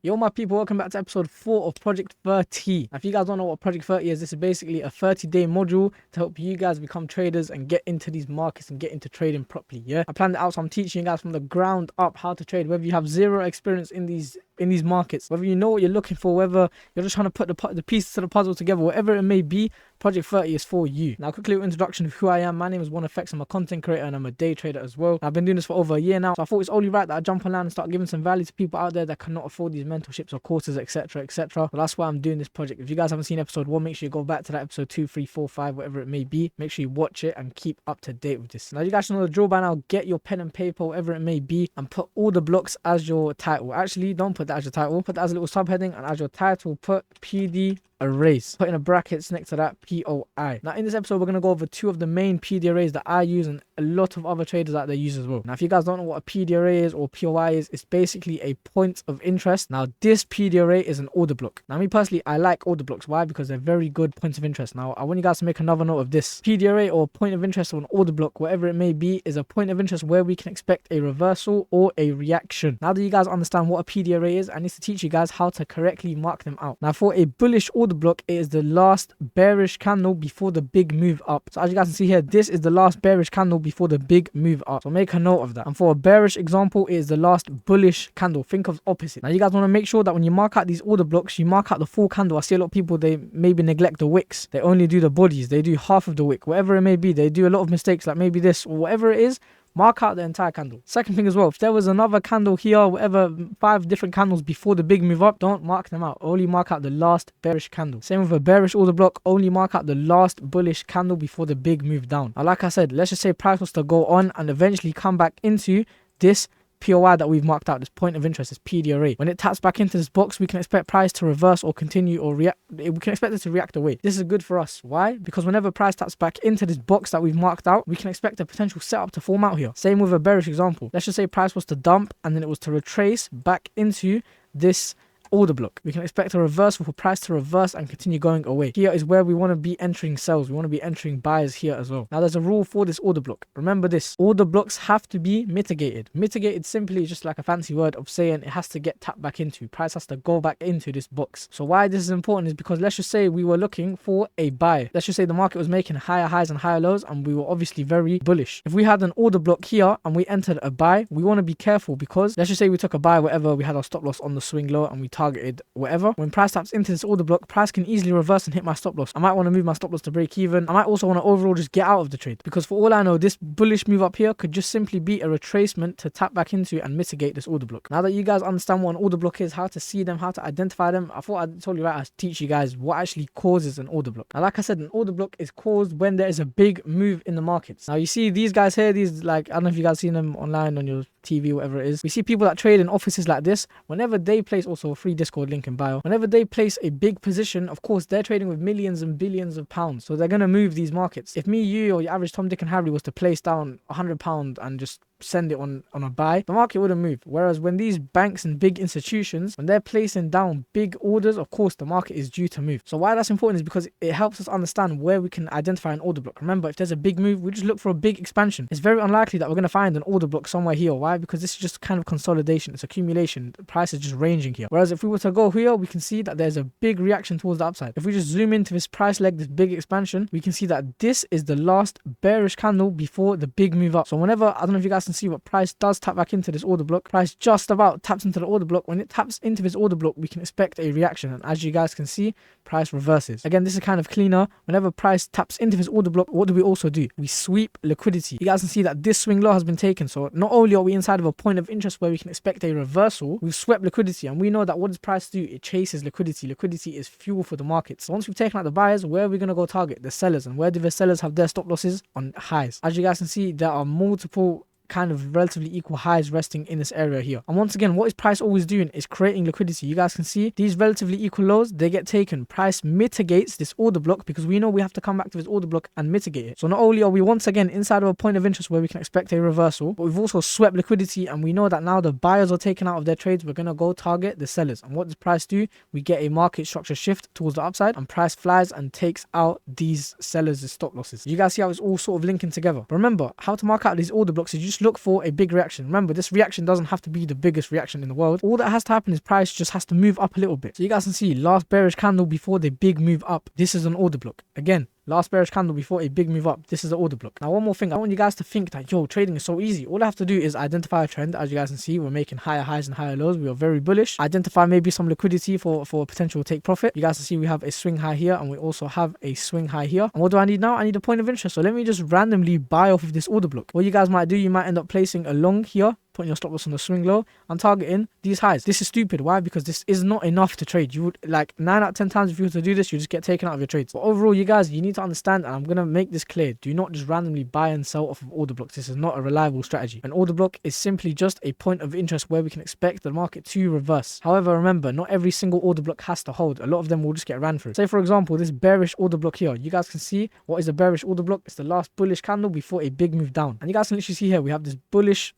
Yo, my people, welcome back to episode 4 of Project 30. Now, if you guys don't know what Project 30 is, this is basically a 30-day module to help you guys become traders and get into these markets and get into trading properly. Yeah, I planned it out, so I'm teaching you guys from the ground up how to trade, whether you have zero experience in these markets, whether you know what you're looking for, whether you're just trying to put the pieces to the puzzle together, whatever it may be. Project 30 is for you. Now, quickly an introduction of who I am. My name is OneFX. I'm a content creator and I'm a day trader as well. I've been doing this for over a year now, so I thought it's only right that I jump online and start giving some value to people out there that cannot afford these mentorships or courses, etc, etc. Well, that's why I'm doing this project. If you guys haven't seen episode 1, make sure you go back to that episode 2, 3, 4, 5, whatever it may be. Make sure you watch it and keep up to date with this. Now, you guys should know the drill by now. Get your pen and paper, whatever it may be, and put all the blocks as your title. Actually, don't put that as your title. Put that as a little subheading, and as your title, put PD arrays. Put in a brackets next to that POI. Now, in this episode, we're going to go over 2 of the main PD arrays that I use and a lot of other traders out there use as well. Now, if you guys don't know what a PD array is or POI is, it's basically a point of interest. Now, this PD array is an order block. Now, me personally, I like order blocks. Why? Because they're very good points of interest. Now, I want you guys to make another note of this. PD array or point of interest or an order block, whatever it may be, is a point of interest where we can expect a reversal or a reaction. Now that you guys understand what a PD array is, I need to teach you guys how to correctly mark them out. Now, for a bullish order block, it is the last bearish candle before the big move up. So as you guys can see here, this is the last bearish candle before the big move up. So make a note of that. And for a bearish example, it is the last bullish candle. Think of opposite. Now you guys want to make sure that when you mark out these order blocks, you mark out the full candle. I see a lot of people, they maybe neglect the wicks. They only do the bodies. They do half of the wick. Whatever it may be, they do a lot of mistakes like maybe this or whatever it is. Mark out the entire candle. Second thing as well, if there was another candle here, whatever, 5 different candles before the big move up, don't mark them out. Only mark out the last bearish candle. Same with a bearish order block, only mark out the last bullish candle before the big move down. Now, like I said, let's just say price was to go on and eventually come back into this POI that we've marked out, this point of interest, this PD array. When it taps back into this box, we can expect price to reverse or continue or react. We can expect it to react away. This is good for us. Why? Because whenever price taps back into this box that we've marked out, we can expect a potential setup to form out here. Same with a bearish example. Let's just say price was to dump and then it was to retrace back into this order block. We can expect a reversal for price to reverse and continue going away. Here is where we want to be entering sells. We want to be entering buyers here as well. Now, there's a rule for this order block. Remember this. Order blocks have to be mitigated. Mitigated simply is just like a fancy word of saying it has to get tapped back into. Price has to go back into this box. So why this is important is because let's just say we were looking for a buy. Let's just say the market was making higher highs and higher lows and we were obviously very bullish. If we had an order block here and we entered a buy, we want to be careful because let's just say we took a buy, whatever, we had our stop loss on the swing low and we targeted whatever. When price taps into this order block, price can easily reverse and hit my stop loss. I might want to move my stop loss to break even. I might also want to overall just get out of the trade because for all I know, this bullish move up here could just simply be a retracement to tap back into and mitigate this order block. Now that you guys understand what an order block is, how to see them, how to identify them, I thought I'd totally right I'd teach you guys what actually causes an order block. Now, like I said, an order block is caused when there is a big move in the markets. Now, you see these guys here, these like, I don't know if you guys seen them online on your TV, whatever it is. We see people that trade in offices like this. Whenever they place, also a free Discord link in bio, whenever they place a big position, of course, they're trading with millions and billions of pounds. So they're going to move these markets. If me, you, or your average Tom, Dick and Harry was to place down £100 and just send it on a buy, the market wouldn't move. Whereas when these banks and big institutions, when they're placing down big orders, of course the market is due to move. So why that's important is because it helps us understand where we can identify an order block. Remember, if there's a big move, we just look for a big expansion. It's very unlikely that we're going to find an order block somewhere here. Why? Because this is just kind of consolidation, it's accumulation. The price is just ranging here. Whereas if we were to go here, we can see that there's a big reaction towards the upside. If we just zoom into this price leg, this big expansion, we can see that this is the last bearish candle before the big move up. So whenever, I don't know if you guys can see, what price does tap back into this order block, price just about taps into the order block. When it taps into this order block, we can expect a reaction, and as you guys can see, price reverses. Again, this is kind of cleaner. Whenever price taps into this order block, what do we also do? We sweep liquidity. You guys can see that this swing low has been taken. So not only are we inside of a point of interest where we can expect a reversal, we've swept liquidity, and we know that what does price do? It chases liquidity. Liquidity is fuel for the market. So once we've taken out the buyers, where are we going to go target? The sellers. And where do the sellers have their stop losses? On highs. As you guys can see, there are multiple kind of relatively equal highs resting in this area here. And once again, what is price always doing is creating liquidity. You guys can see these relatively equal lows, they get taken. Price mitigates this order block because we know we have to come back to this order block and mitigate it. So not only are we once again inside of a point of interest where we can expect a reversal, but we've also swept liquidity, and we know that now the buyers are taken out of their trades. We're going to go target the sellers. And what does price do? We get a market structure shift towards the upside, and price flies and takes out these sellers' stop losses. You guys see how it's all sort of linking together. But remember, how to mark out these order blocks is you just just look for a big reaction. Remember, this reaction doesn't have to be the biggest reaction in the world. All that has to happen is price just has to move up a little bit. So you guys can see last bearish candle before the big move up. This is an order block. Again, last bearish candle before a big move up. This is an order block. Now, one more thing. I want you guys to think that, yo, trading is so easy. All I have to do is identify a trend. As you guys can see, we're making higher highs and higher lows. We are very bullish. Identify maybe some liquidity for a potential take profit. You guys can see we have a swing high here and we also have a swing high here. And what do I need now? I need a point of interest. So let me just randomly buy off of this order block. What you guys might do, you might end up placing a long here, putting your stop loss on the swing low and targeting these highs. This is stupid. Why? Because this is not enough to trade. You would, like 9 out of 10 times if you were to do this, you just get taken out of your trades. But overall, you guys, you need to understand, and I'm going to make this clear, do not just randomly buy and sell off of order blocks. This is not a reliable strategy. An order block is simply just a point of interest where we can expect the market to reverse. However, remember, not every single order block has to hold. A lot of them will just get ran through. Say, for example, this bearish order block here. You guys can see what is a bearish order block. It's the last bullish candle before a big move down. And you guys can literally see here, we have this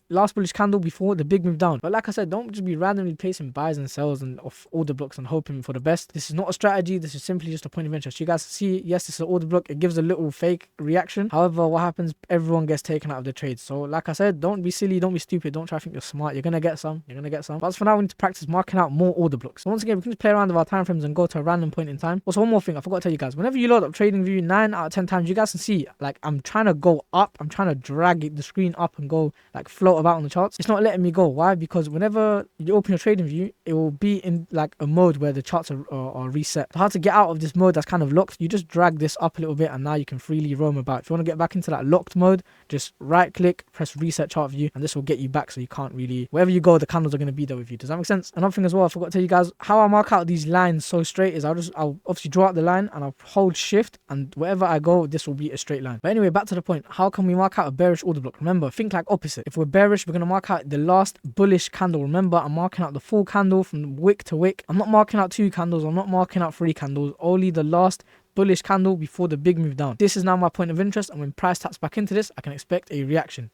last bullish candle before the big move down. But like I said, don't just be randomly placing buys and sells and off order blocks and hoping for the best. This is not a strategy. This is simply just a point of interest. You guys see, yes, this is an order block. It gives a little fake reaction. However, what happens? Everyone gets taken out of the trades. So like I said, don't be silly, don't be stupid, don't try to think you're smart. You're gonna get some. But for now, we need to practice marking out more order blocks. So once again, we can just play around with our time frames and go to a random point in time. Also, one more thing, I forgot to tell you guys. Whenever you load up TradingView, 9 out of 10 times, you guys can see, like, I'm trying to go up. I'm trying to drag the screen up and go, like, float about on the charts. It's not letting me go. Why? Because whenever you open your TradingView, it will be in like a mode where the charts are reset. So how to get out of this mode that's kind of locked? You just drag this up a little bit and now you can freely roam about. If you want to get back into that locked mode, just right click, press reset chart view, and this will get you back, so you can't really, wherever you go, the candles are going to be there with you. Does that make sense? Another thing as well, I forgot to tell you guys, how I mark out these lines so straight is I'll obviously draw out the line and I'll hold shift, and wherever I go, this will be a straight line. But anyway, back to the point. How can we mark out a bearish order block? Remember, think like opposite. If we're bearish, we're going to mark out the last bullish candle. Remember, I'm marking out the full candle from wick to wick. I'm not marking out 2 candles. I'm not marking out 3 candles. Only the last bullish candle before the big move down. This is now my point of interest, and when price taps back into this, I can expect a reaction.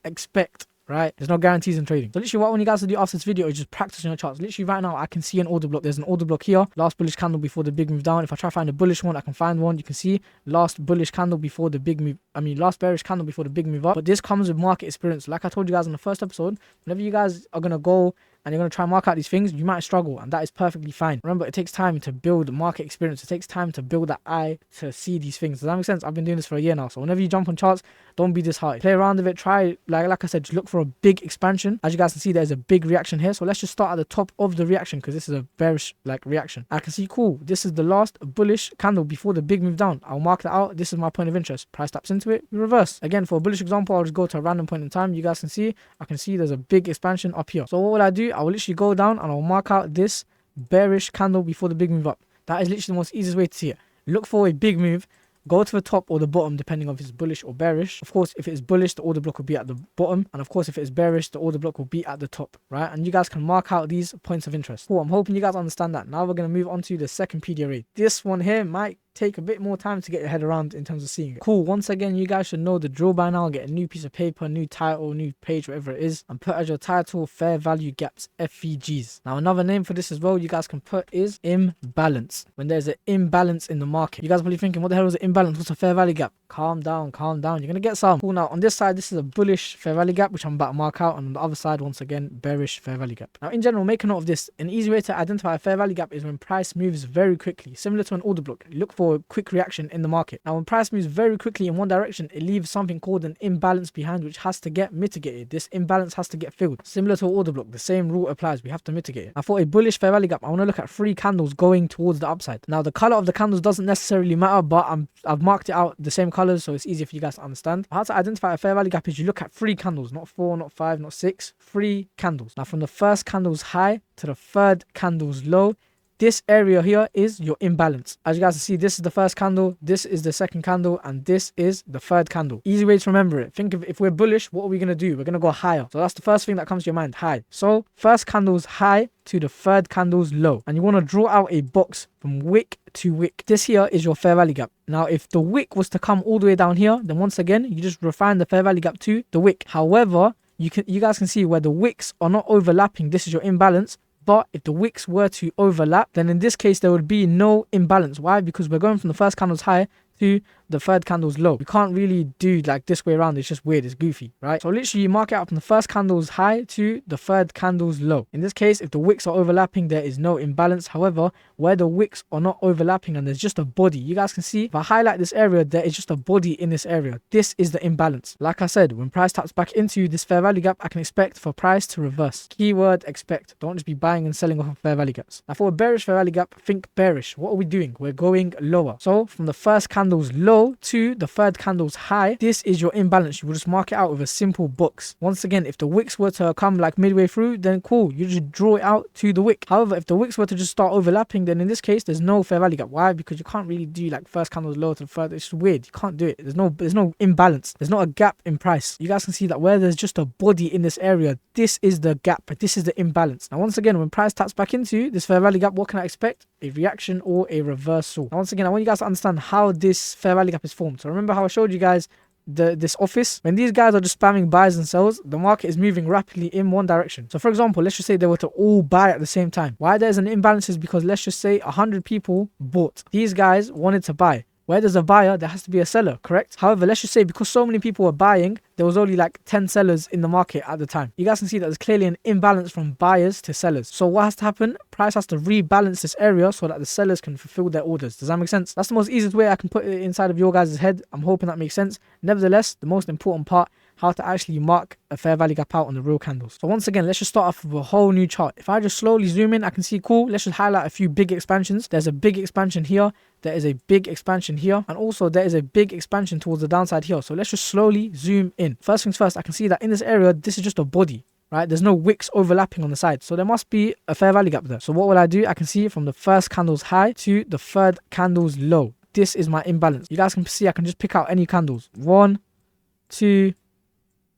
Right? There's no guarantees in trading. So literally what I want you guys to do after this video is just practice on your charts. Literally right now, I can see an order block. There's an order block here. Last bullish candle before the big move down. If I try to find a bullish one, I can find one. You can see last bullish candle before the big move. Last bearish candle before the big move up. But this comes with market experience. Like I told you guys in the first episode, whenever you guys are going to go and you're going to try and mark out these things, you might struggle, and that is perfectly fine. Remember, it takes time to build market experience. It takes time to build that eye to see these things. Does that make sense? I've been doing this for a year now. So whenever you jump on charts, don't be disheartened. Play around with it. Try, like I said, just look for a big expansion. As you guys can see, there's a big reaction here. So let's just start at the top of the reaction, because this is a bearish reaction. I can see, cool, this is the last bullish candle before the big move down. I'll mark that out. This is my point of interest. Price taps into it, we reverse. Again, for a bullish example, I'll just go to a random point in time. You guys can see, I can see there's a big expansion up here. So what will I do? I will literally go down and I'll mark out this bearish candle before the big move up. That is literally the most easiest way to see it. Look for a big move. Go to the top or the bottom, depending on if it's bullish or bearish. Of course, if it is bullish, the order block will be at the bottom. And of course, if it is bearish, the order block will be at the top, right? And you guys can mark out these points of interest. Cool, I'm hoping you guys understand that. Now we're going to move on to the second PDRA. This one here might take a bit more time to get your head around in terms of seeing it. Cool, once again, you guys should know the drill by now. Get a new piece of paper, new title, new page, whatever it is, and put as your title fair value gaps, FVGs. Now another name for this as well you guys can put is imbalance. When there's an imbalance in the market, you guys are probably thinking, what the hell is an imbalance? What's a fair value gap? Calm down, you're gonna get some. Cool, now on this side, this is a bullish fair value gap, which I'm about to mark out, and on the other side, once again, bearish fair value gap. Now in general, make a note of this. An easy way to identify a fair value gap is when price moves very quickly, similar to an order block. Look for a quick reaction in the market. Now when price moves very quickly in one direction, it leaves something called an imbalance behind, which has to get mitigated. This imbalance has to get filled. Similar to an order block, the same rule applies. We have to mitigate it. Now for a bullish fair value gap, I want to look at 3 candles going towards the upside. Now the color of the candles doesn't necessarily matter, but I've marked it out the same colors, so it's easier for you guys to understand. How to identify a fair value gap is you look at 3 candles, not 4, not 5, not 6, 3 candles. Now from the first candle's high to the third candle's low, this area here is your imbalance. As you guys can see, this is the first candle, this is the second candle, and this is the third candle. Easy way to remember it. Think of, if we're bullish, what are we going to do? We're going to go higher. So that's the first thing that comes to your mind, high. So first candle's high to the third candle's low. And you want to draw out a box from wick to wick. This here is your fair value gap. Now, if the wick was to come all the way down here, then once again, you just refine the fair value gap to the wick. However, you guys can see where the wicks are not overlapping. This is your imbalance. But if the wicks were to overlap, then in this case, there would be no imbalance. Why? Because we're going from the first candle's high to the third candle's low. You can't really do like this way around. It's just weird. It's goofy, right? So literally you mark it out from the first candle's high to the third candle's low. In this case, if the wicks are overlapping, there is no imbalance. However, where the wicks are not overlapping and there's just a body, you guys can see if I highlight this area, there is just a body in this area. This is the imbalance. Like I said, when price taps back into this fair value gap, I can expect for price to reverse. Keyword expect. Don't just be buying and selling off of fair value gaps. Now for a bearish fair value gap, think bearish. What are we doing? We're going lower. So from the first candle's low to the third candle's high, this is your imbalance. You will just mark it out with a simple box. Once again, if the wicks were to come like midway through, then cool, you just draw it out to the wick. However, if the wicks were to just start overlapping, then in this case there's no fair value gap. Why? Because you can't really do like first candle's low to the third. It's weird. You can't do it. There's no imbalance. There's not a gap in price. You guys can see that where there's just a body in this area, this is the gap. This is the imbalance. Now once again, when price taps back into this fair value gap, what can I expect? A reaction or a reversal. Now once again, I want you guys to understand how this fair value gap is formed. So remember how I showed you guys this office, when these guys are just spamming buys and sells, the market is moving rapidly in one direction. So for example, let's just say they were to all buy at the same time. Why there's an imbalance is because let's just say 100 people bought. These guys wanted to buy. Where there's a buyer, there has to be a seller, correct? However, let's just say because so many people were buying, there was only like 10 sellers in the market at the time. You guys can see that there's clearly an imbalance from buyers to sellers. So what has to happen? Price has to rebalance this area so that the sellers can fulfill their orders. Does that make sense? That's the most easiest way I can put it inside of your guys' head. I'm hoping that makes sense. Nevertheless, the most important part, how to actually mark a fair value gap out on the real candles. So once again, let's just start off with a whole new chart. If I just slowly zoom in, I can see cool. Let's just highlight a few big expansions. There's a big expansion here. There is a big expansion here. And also there is a big expansion towards the downside here. So let's just slowly zoom in. First things first, I can see that in this area, this is just a body, right? There's no wicks overlapping on the side. So there must be a fair value gap there. So what will I do? I can see from the first candle's high to the third candle's low. This is my imbalance. You guys can see I can just pick out any candles. 1, 2,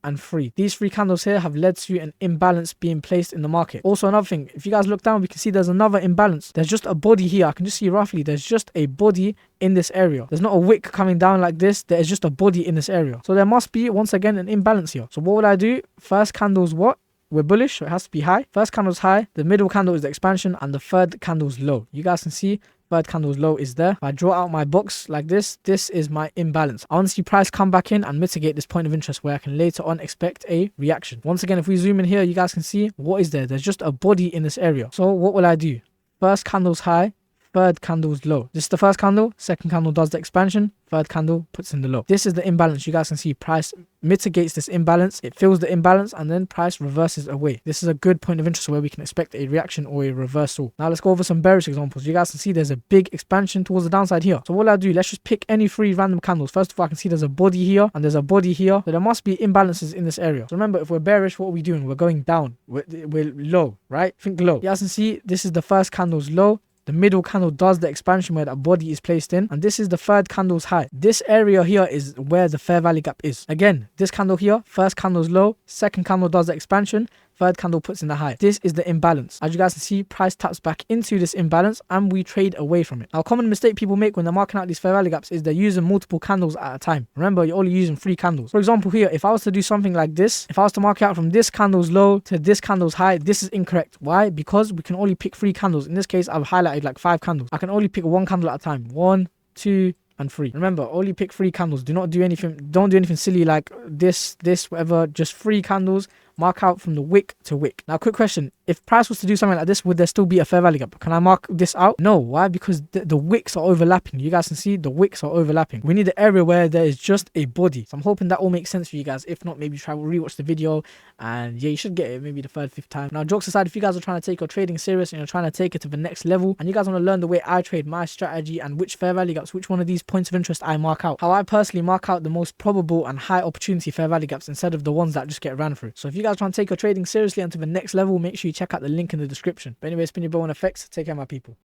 and 3. These 3 candles here have led to an imbalance being placed in the market. Also another thing, if you guys look down, we can see there's another imbalance. There's just a body here. I can just see roughly there's just a body in this area. There's not a wick coming down like this. There is just a body in this area. So there must be, once again, an imbalance here. So what would I do? First candle's what? We're bullish, so it has to be high. First candle's high, the middle candle is the expansion, and the third candle's low. You guys can see third candle's low is there. If I draw out my box like this is my imbalance. I want to see price come back in and mitigate this point of interest where I can later on expect a reaction. Once again, if we zoom in here, you guys can see what is there. There's just a body in this area. So what will I do? First candle's high, third candle's low. This is the first candle, second candle does the expansion, third candle puts in the low. This is the imbalance. You guys can see price mitigates this imbalance, it fills the imbalance, and then price reverses away. This is a good point of interest where we can expect a reaction or a reversal. Now let's go over some bearish examples. You guys can see there's a big expansion towards the downside here. So what I'll do, let's just pick any 3 random candles. First of all, I can see there's a body here and there's a body here. So there must be imbalances in this area. So remember, if we're bearish, what are we doing? We're going down. We're low, right? Think low. You guys can see this is the first candle's low. The middle candle does the expansion where that body is placed in, and this is the third candle's high. This area here is where the fair value gap is. Again, this candle here, first candle's low, second candle does the expansion, third candle puts in the high. This is the imbalance. As you guys can see, price taps back into this imbalance and we trade away from it. Now, a common mistake people make when they're marking out these fair value gaps is they're using multiple candles at a time. Remember, you're only using 3 candles. For example, here, if I was to do something like this, if I was to mark out from this candle's low to this candle's high, this is incorrect. Why? Because we can only pick 3 candles. In this case, I've highlighted like 5 candles. I can only pick 1 candle at a time. 1, 2, and 3. Remember, only pick 3 candles. Don't do anything silly like this, whatever. Just 3 candles. Mark out from the wick to wick. Now, quick question. If price was to do something like this, would there still be a fair value gap? Can I mark this out? No. Why? Because the wicks are overlapping. You guys can see the wicks are overlapping. We need an area where there is just a body. So I'm hoping that all makes sense for you guys. If not, maybe try to rewatch the video. And yeah, you should get it maybe the 3rd, 5th time. Now, jokes aside, if you guys are trying to take your trading serious and you're trying to take it to the next level, and you guys want to learn the way I trade, my strategy, and which fair value gaps, which one of these points of interest I mark out, how I personally mark out the most probable and high opportunity fair value gaps instead of the ones that just get ran through. So if you guys trying to take your trading seriously and to the next level, make sure you check out the link in the description. But anyway, it's been your boy on FX. Take care, my people.